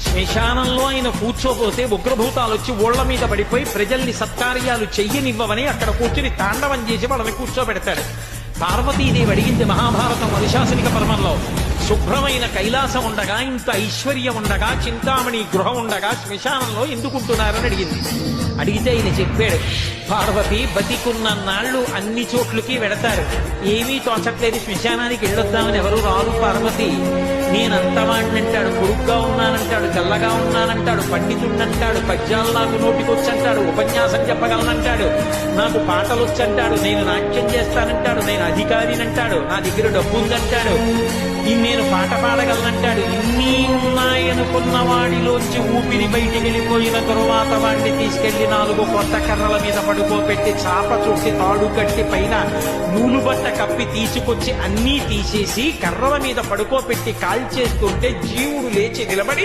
శ్మశానంలో ఆయన కూర్చోపోతే ఉగ్రభూతాలు వచ్చి ఓళ్ల మీద పడిపోయి ప్రజల్ని సత్కార్యాలు చెయ్యనివ్వవని అక్కడ కూర్చుని తాండవం చేసి వాళ్ళని కూర్చోబెడతాడు. పార్వతీదేవి అడిగింది మహాభారతం అనుశాసనిక పర్వంలో, శుభ్రమైన కైలాసం ఉండగా, ఇంత ఐశ్వర్యం ఉండగా, చింతామణి గృహం ఉండగా శ్మశానంలో ఎందుకుంటున్నారని అడిగింది. అడిగితే ఆయన చెప్పాడు, పార్వతి బతికున్న నాళ్లు అన్ని చోట్లకి వెడతారు, ఏమీ తోచట్లేదు, శ్మశానానికి వెళ్ళొద్దామని ఎవరు రారు పార్వతి. నేనంతవాణ్ణంటాడు, పొరుగ్గా ఉన్నానంటాడు, తెల్లగా ఉన్నానంటాడు, పండితుడంటాడు, పద్యాలు నాకు నోటికొచ్చంటాడు, ఉపన్యాసం చెప్పగలనంటాడు, నాకు పాటలు వచ్చంటాడు, నేను నాట్యం చేస్తానంటాడు, నేను అధికారినంటాడు, నా దగ్గర డబ్బు ఉందంటాడు, నేను పాట పాడగలనంటాడు. ఇన్ని ఉన్నాయనుకున్న వాడిలోంచి ఊపిరి బయటికి వెళ్ళిపోయిన తరువాత వాడిని తీసుకెళ్లి 4 కొత్త కర్రల మీద పడుకోబెట్టి చాప చుట్టి తాడు కట్టి పైన నూలు బట్ట కప్పి తీసుకొచ్చి అన్నీ తీసేసి కర్రల మీద పడుకోబెట్టి కాల్చేస్తుంటే జీవుడు లేచి నిలబడి